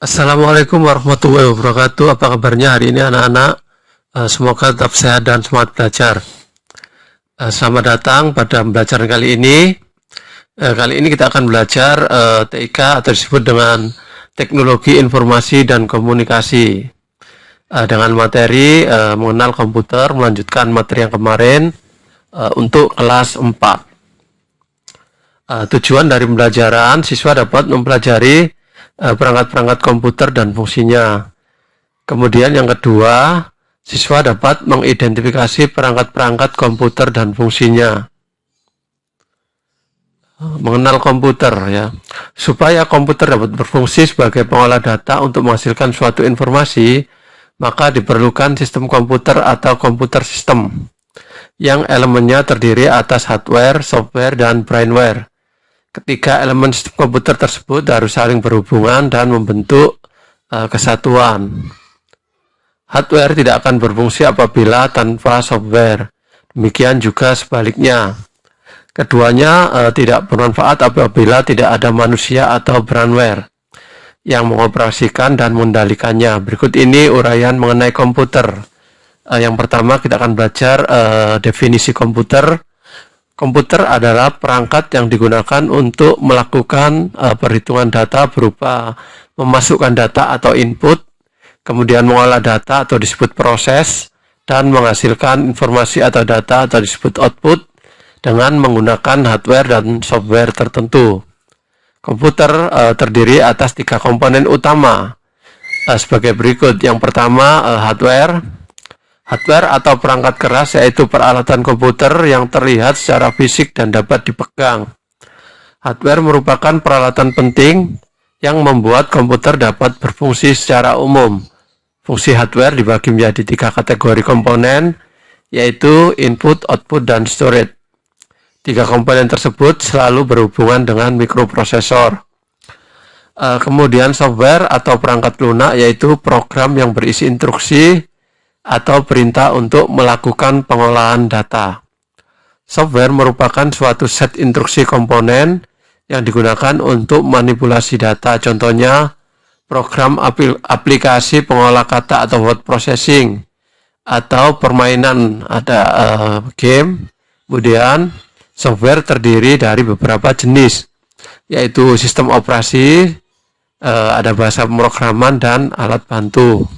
Assalamualaikum warahmatullahi wabarakatuh. Apa kabarnya hari ini anak-anak? Semoga tetap sehat dan semangat belajar. Selamat datang pada pembelajaran kali ini. Kali ini kita akan belajar TIK atau disebut dengan Teknologi Informasi dan Komunikasi. Dengan materi mengenal komputer, melanjutkan materi yang kemarin untuk kelas 4. Tujuan dari pembelajaran, siswa dapat mempelajari perangkat-perangkat komputer dan fungsinya. Kemudian yang kedua, siswa dapat mengidentifikasi perangkat-perangkat komputer dan fungsinya. Mengenal komputer ya. Supaya komputer dapat berfungsi sebagai pengolah data untuk menghasilkan suatu informasi, maka diperlukan sistem komputer atau komputer sistem yang elemennya terdiri atas hardware, software, dan brainware. Ketiga elemen sistem komputer tersebut harus saling berhubungan dan membentuk kesatuan. Hardware tidak akan berfungsi apabila tanpa software. Demikian juga sebaliknya. Keduanya tidak bermanfaat apabila tidak ada manusia atau brainware yang mengoperasikan dan mengendalikannya. Berikut ini uraian mengenai komputer. Yang pertama kita akan belajar definisi komputer. Komputer adalah perangkat yang digunakan untuk melakukan perhitungan data berupa memasukkan data atau input, kemudian mengolah data atau disebut proses, dan menghasilkan informasi atau data atau disebut output dengan menggunakan hardware dan software tertentu. Komputer terdiri atas 3 komponen utama sebagai berikut. Yang pertama hardware. Hardware atau perangkat keras yaitu peralatan komputer yang terlihat secara fisik dan dapat dipegang. Hardware merupakan peralatan penting yang membuat komputer dapat berfungsi secara umum. Fungsi hardware dibagi menjadi 3 kategori komponen, yaitu input, output, dan storage. 3 komponen tersebut selalu berhubungan dengan mikroprosesor. Kemudian software atau perangkat lunak yaitu program yang berisi instruksi atau perintah untuk melakukan pengolahan data. Software merupakan suatu set instruksi komponen yang digunakan untuk manipulasi data. Contohnya, program aplikasi pengolah kata atau word processing, atau permainan, ada game. Kemudian, software terdiri dari beberapa jenis, yaitu sistem operasi, ada bahasa pemrograman, dan alat bantu.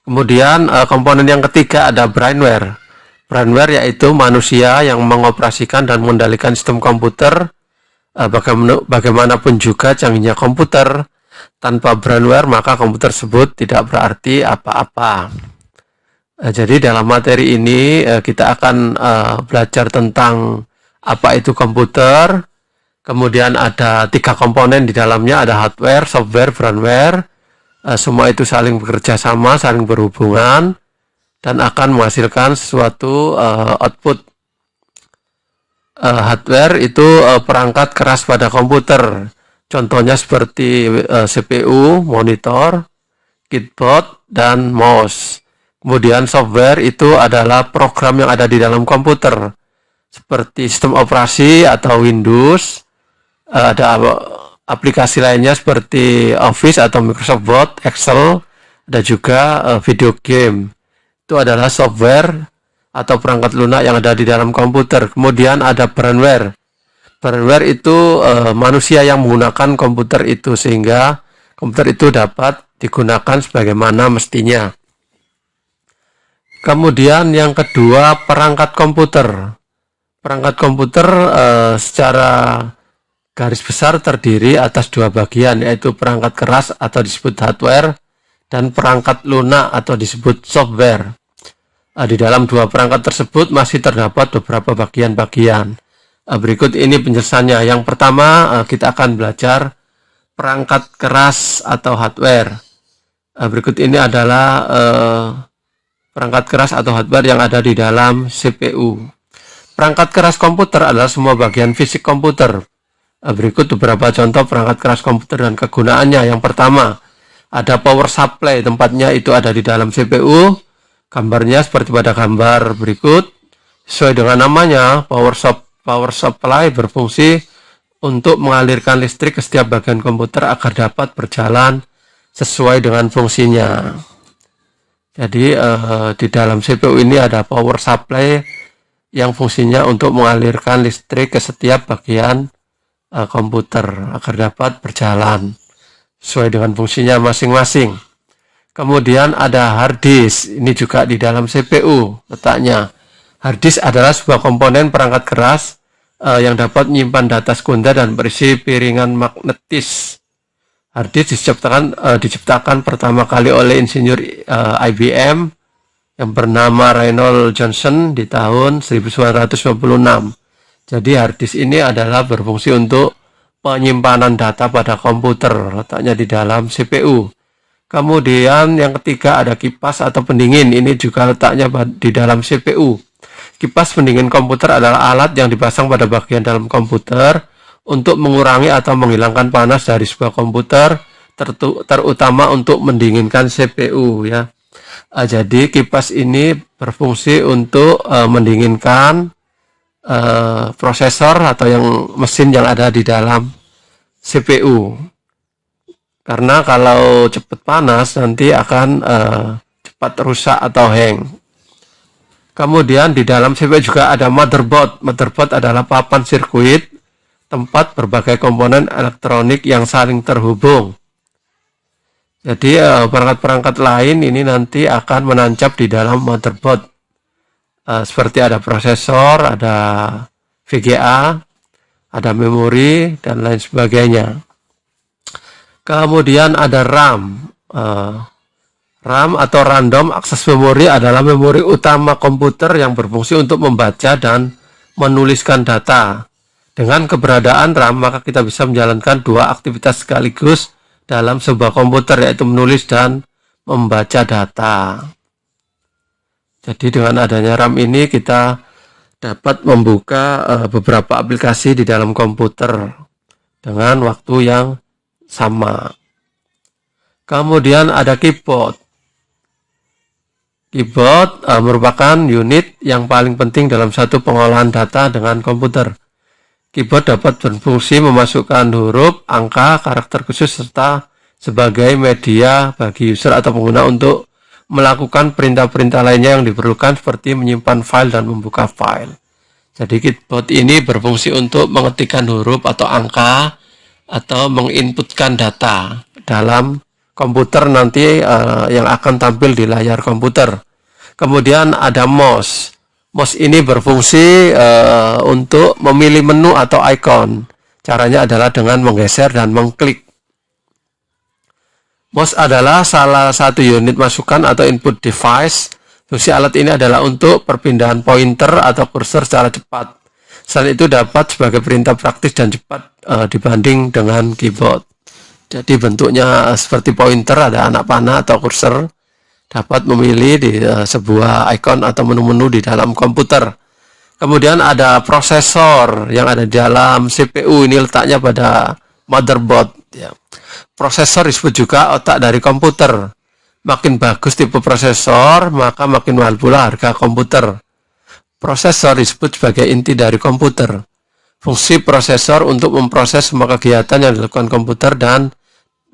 Kemudian komponen yang ketiga ada brainware. Brainware yaitu manusia yang mengoperasikan dan mengendalikan sistem komputer. Bagaimanapun juga canggihnya komputer, tanpa brainware maka komputer tersebut tidak berarti apa-apa. Jadi dalam materi ini kita akan belajar tentang apa itu komputer. Kemudian ada 3 komponen di dalamnya, ada hardware, software, brainware. Semua itu saling bekerja sama, saling berhubungan, dan akan menghasilkan suatu output. Hardware itu perangkat keras pada komputer. Contohnya seperti CPU, monitor, keyboard, dan mouse. Kemudian software itu adalah program yang ada di dalam komputer, seperti sistem operasi atau Windows, ada aplikasi lainnya seperti Office atau Microsoft Word, Excel, ada juga video game. Itu adalah software atau perangkat lunak yang ada di dalam komputer. Kemudian ada brainware. Brainware itu manusia yang menggunakan komputer itu sehingga komputer itu dapat digunakan sebagaimana mestinya. Kemudian yang kedua, perangkat komputer. Perangkat komputer secara garis besar terdiri atas 2 bagian, yaitu perangkat keras atau disebut hardware dan perangkat lunak atau disebut software. Di dalam 2 perangkat tersebut masih terdapat beberapa bagian-bagian. Berikut ini penjelasannya. Yang pertama kita akan belajar perangkat keras atau hardware. Berikut ini adalah perangkat keras atau hardware yang ada di dalam CPU. Perangkat keras komputer adalah semua bagian fisik komputer. Berikut beberapa contoh perangkat keras komputer dan kegunaannya. Yang pertama, ada power supply, tempatnya itu ada di dalam CPU. Gambarnya seperti pada gambar berikut. Sesuai dengan namanya, power supply berfungsi untuk mengalirkan listrik ke setiap bagian komputer agar dapat berjalan sesuai dengan fungsinya. Jadi di dalam CPU ini ada power supply yang fungsinya untuk mengalirkan listrik ke setiap bagian komputer agar dapat berjalan sesuai dengan fungsinya masing-masing. Kemudian ada hard disk, ini juga di dalam CPU letaknya. Hard disk adalah sebuah komponen perangkat keras yang dapat menyimpan data sekunder dan berisi piringan magnetis. Hard disk diciptakan pertama kali oleh insinyur IBM yang bernama Reynold Johnson di tahun 1956. Jadi hard disk ini adalah berfungsi untuk penyimpanan data pada komputer, letaknya di dalam CPU. Kemudian yang ketiga ada kipas atau pendingin, ini juga letaknya di dalam CPU. Kipas pendingin komputer adalah alat yang dipasang pada bagian dalam komputer untuk mengurangi atau menghilangkan panas dari sebuah komputer, terutama untuk mendinginkan CPU ya. Jadi kipas ini berfungsi untuk mendinginkan prosesor atau mesin yang ada di dalam CPU. Karena kalau cepat panas nanti akan cepat rusak atau hang. Kemudian di dalam CPU juga ada motherboard. Motherboard adalah papan sirkuit tempat berbagai komponen elektronik yang saling terhubung. Jadi perangkat-perangkat lain ini nanti akan menancap di dalam motherboard. Seperti ada prosesor, ada VGA, ada memori, dan lain sebagainya. Kemudian ada RAM. RAM atau Random Access Memory adalah memori utama komputer yang berfungsi untuk membaca dan menuliskan data. Dengan keberadaan RAM, maka kita bisa menjalankan dua aktivitas sekaligus dalam sebuah komputer, yaitu menulis dan membaca data. Jadi dengan adanya RAM ini kita dapat membuka beberapa aplikasi di dalam komputer dengan waktu yang sama. Kemudian ada keyboard. Keyboard merupakan unit yang paling penting dalam satu pengolahan data dengan komputer. Keyboard dapat berfungsi memasukkan huruf, angka, karakter khusus, serta sebagai media bagi user atau pengguna untuk melakukan perintah-perintah lainnya yang diperlukan seperti menyimpan file dan membuka file. Jadi keyboard ini berfungsi untuk mengetikkan huruf atau angka atau menginputkan data dalam komputer nanti yang akan tampil di layar komputer. Kemudian ada mouse. Mouse ini berfungsi untuk memilih menu atau icon. Caranya adalah dengan menggeser dan mengklik. Mouse adalah salah satu unit masukan atau input device. Fungsi alat ini adalah untuk perpindahan pointer atau kursor secara cepat. Selain itu dapat sebagai perintah praktis dan cepat dibanding dengan keyboard. Jadi bentuknya seperti pointer, ada anak panah atau kursor, dapat memilih di sebuah icon atau menu-menu di dalam komputer. Kemudian ada prosesor yang ada di dalam CPU, ini letaknya pada motherboard. Ya. Prosesor disebut juga otak dari komputer. Makin bagus tipe prosesor, maka makin mahal pula harga komputer. Prosesor disebut sebagai inti dari komputer. Fungsi prosesor untuk memproses semua kegiatan yang dilakukan komputer dan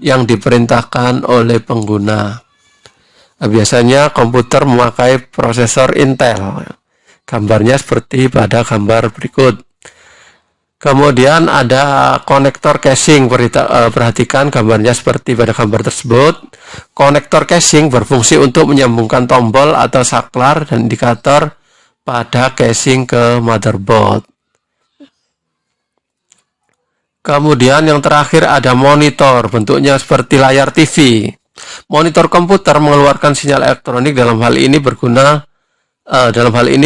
yang diperintahkan oleh pengguna. Nah, biasanya komputer memakai prosesor Intel. Gambarnya seperti pada gambar berikut. Kemudian ada konektor casing. Perhatikan gambarnya seperti pada gambar tersebut. Konektor casing berfungsi untuk menyambungkan tombol atau saklar dan indikator pada casing ke motherboard. Kemudian yang terakhir ada monitor, bentuknya seperti layar TV. Monitor komputer mengeluarkan sinyal elektronik, dalam hal ini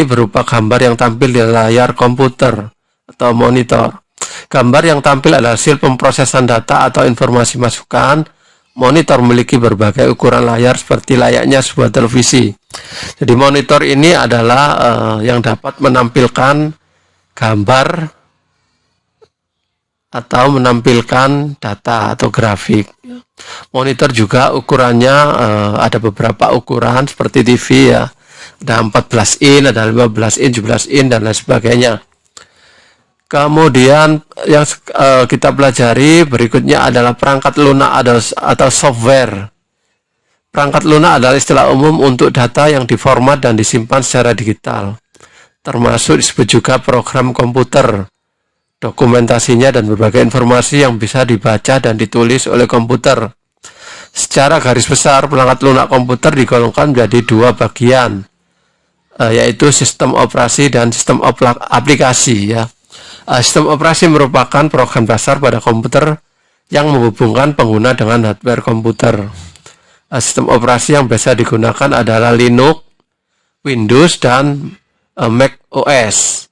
berupa gambar yang tampil di layar komputer atau monitor. Gambar yang tampil adalah hasil pemrosesan data atau informasi masukan. Monitor memiliki berbagai ukuran layar seperti layaknya sebuah televisi. Jadi monitor ini adalah yang dapat menampilkan gambar atau menampilkan data atau grafik. Monitor juga ukurannya ada beberapa ukuran seperti TV ya. Ada 14 in, ada 15 in, 17 in, dan lain sebagainya. Kemudian yang kita pelajari berikutnya adalah perangkat lunak atau software. Perangkat lunak adalah istilah umum untuk data yang diformat dan disimpan secara digital. Termasuk disebut juga program komputer, dokumentasinya dan berbagai informasi yang bisa dibaca dan ditulis oleh komputer. Secara garis besar, perangkat lunak komputer digolongkan menjadi dua bagian, yaitu sistem operasi dan sistem aplikasi. Ya. Sistem operasi merupakan program dasar pada komputer yang menghubungkan pengguna dengan hardware komputer. Sistem operasi yang biasa digunakan adalah Linux, Windows, dan Mac OS.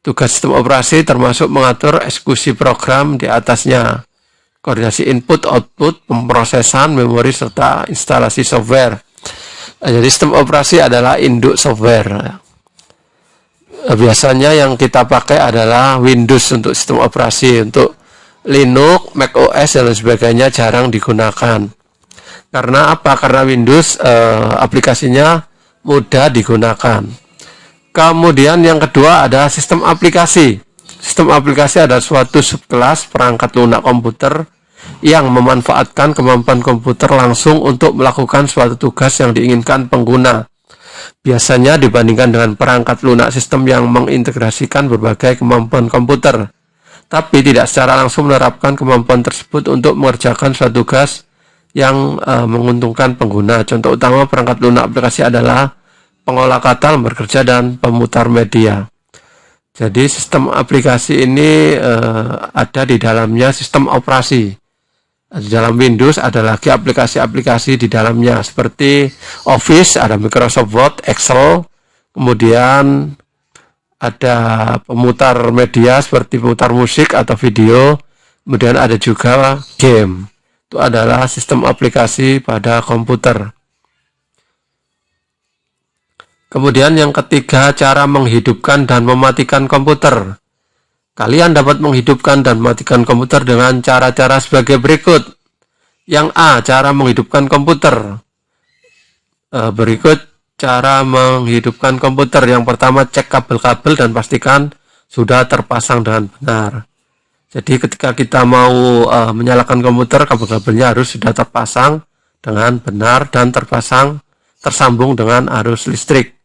Tugas sistem operasi termasuk mengatur eksekusi program di atasnya, koordinasi input, output, pemrosesan, memori, serta instalasi software. Jadi sistem operasi adalah induk software. Biasanya yang kita pakai adalah Windows untuk sistem operasi. Untuk Linux, Mac OS, dan sebagainya jarang digunakan. Karena apa? Karena Windows aplikasinya mudah digunakan. Kemudian yang kedua ada sistem aplikasi. Sistem aplikasi adalah suatu subkelas perangkat lunak komputer yang memanfaatkan kemampuan komputer langsung untuk melakukan suatu tugas yang diinginkan pengguna. Biasanya dibandingkan dengan perangkat lunak sistem yang mengintegrasikan berbagai kemampuan komputer, tapi tidak secara langsung menerapkan kemampuan tersebut untuk mengerjakan suatu tugas yang menguntungkan pengguna. Contoh utama perangkat lunak aplikasi adalah pengolah kata, lembar kerja, dan pemutar media. Jadi sistem aplikasi ini ada di dalamnya sistem operasi. Di dalam Windows ada lagi aplikasi-aplikasi di dalamnya seperti Office, ada Microsoft Word, Excel, kemudian ada pemutar media seperti pemutar musik atau video, kemudian ada juga game. Itu adalah sistem aplikasi pada komputer. Kemudian yang ketiga, cara menghidupkan dan mematikan komputer. Kalian dapat menghidupkan dan mematikan komputer dengan cara-cara sebagai berikut. Yang A, cara menghidupkan komputer. Berikut cara menghidupkan komputer. Yang pertama, cek kabel-kabel dan pastikan sudah terpasang dengan benar. Jadi ketika kita mau menyalakan komputer, kabel-kabelnya harus sudah terpasang dengan benar dan tersambung dengan arus listrik.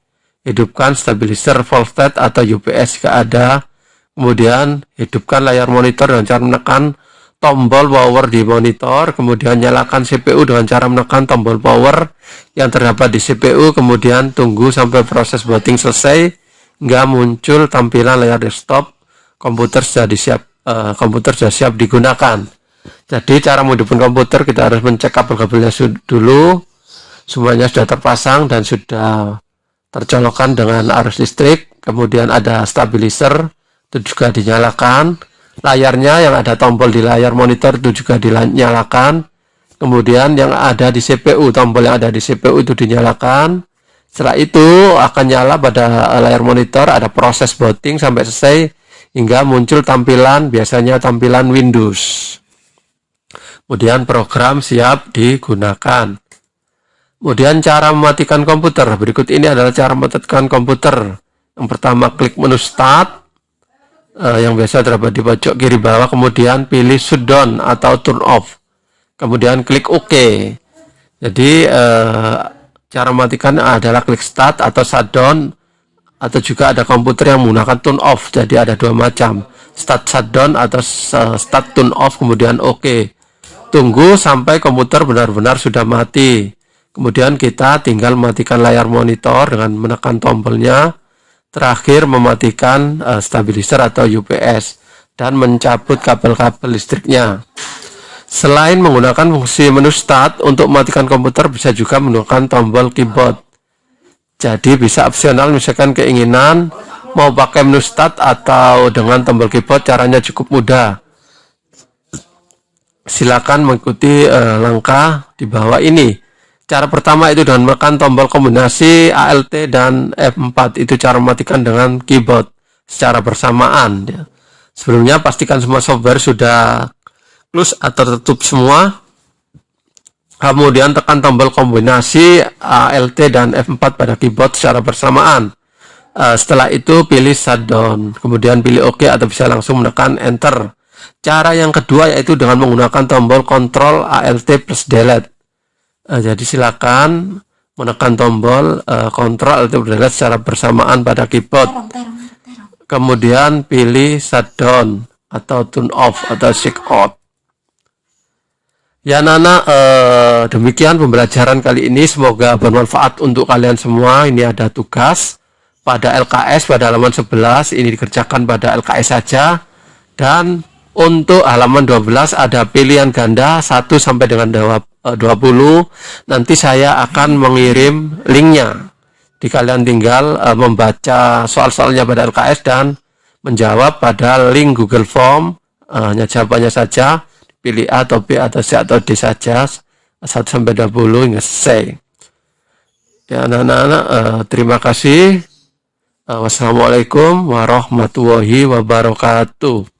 Hidupkan stabilizer voltage atau UPS jika ada. Kemudian hidupkan layar monitor dengan cara menekan tombol power di monitor. Kemudian nyalakan CPU dengan cara menekan tombol power yang terdapat di CPU. Kemudian tunggu sampai proses booting selesai hingga muncul tampilan layar desktop. Komputer sudah siap digunakan. Jadi cara menghidupkan komputer, kita harus mencek kabel-kabelnya dulu. Semuanya sudah terpasang dan sudah tercolokkan dengan arus listrik. Kemudian ada stabilizer, itu juga dinyalakan. Layarnya yang ada tombol di layar monitor itu juga dinyalakan. Kemudian yang ada di CPU, tombol yang ada di CPU itu dinyalakan. Setelah itu akan nyala pada layar monitor, ada proses booting sampai selesai hingga muncul tampilan, biasanya tampilan Windows. Kemudian program siap digunakan. Kemudian cara mematikan komputer. Berikut ini adalah cara mematikan komputer. Yang pertama, klik menu Start yang biasa terdapat di pojok kiri bawah, kemudian pilih shutdown atau turn off, kemudian klik OK. Jadi cara mematikan adalah klik start atau shutdown, atau juga ada komputer yang menggunakan turn off. Jadi ada dua macam, start shutdown atau start turn off, kemudian OK. Tunggu sampai komputer benar-benar sudah mati, kemudian kita tinggal mematikan layar monitor dengan menekan tombolnya. Terakhir mematikan stabilizer atau UPS dan mencabut kabel-kabel listriknya. Selain menggunakan fungsi menu start, untuk mematikan komputer bisa juga menggunakan tombol keyboard. Jadi bisa opsional, misalkan keinginan mau pakai menu start atau dengan tombol keyboard, caranya cukup mudah. Silakan mengikuti langkah di bawah ini. Cara pertama itu dengan menekan tombol kombinasi ALT dan F4. Itu cara mematikan dengan keyboard secara bersamaan. Sebelumnya pastikan semua software sudah close atau tertutup semua. Kemudian tekan tombol kombinasi ALT dan F4 pada keyboard secara bersamaan. Setelah itu pilih shutdown, kemudian pilih OK atau bisa langsung menekan enter. Cara yang kedua yaitu dengan menggunakan tombol Ctrl Alt plus Delete. Jadi silakan menekan tombol Ctrl Alt plus Delete secara bersamaan pada keyboard. Kemudian pilih shutdown atau turn off atau shut out. Ya Nana, demikian pembelajaran kali ini, semoga bermanfaat untuk kalian semua. Ini ada tugas pada LKS pada halaman 11, ini dikerjakan pada LKS saja. Dan untuk halaman 12 ada pilihan ganda 1 sampai dengan 20. Nanti saya akan mengirim linknya. Jadi kalian tinggal membaca soal-soalnya pada LKS dan menjawab pada link Google Form. Hanya jawabannya saja, pilih A atau B atau C atau D saja, 1 sampai 20 hingga selesai. Ya anak-anak, terima kasih. Wassalamualaikum warahmatullahi wabarakatuh.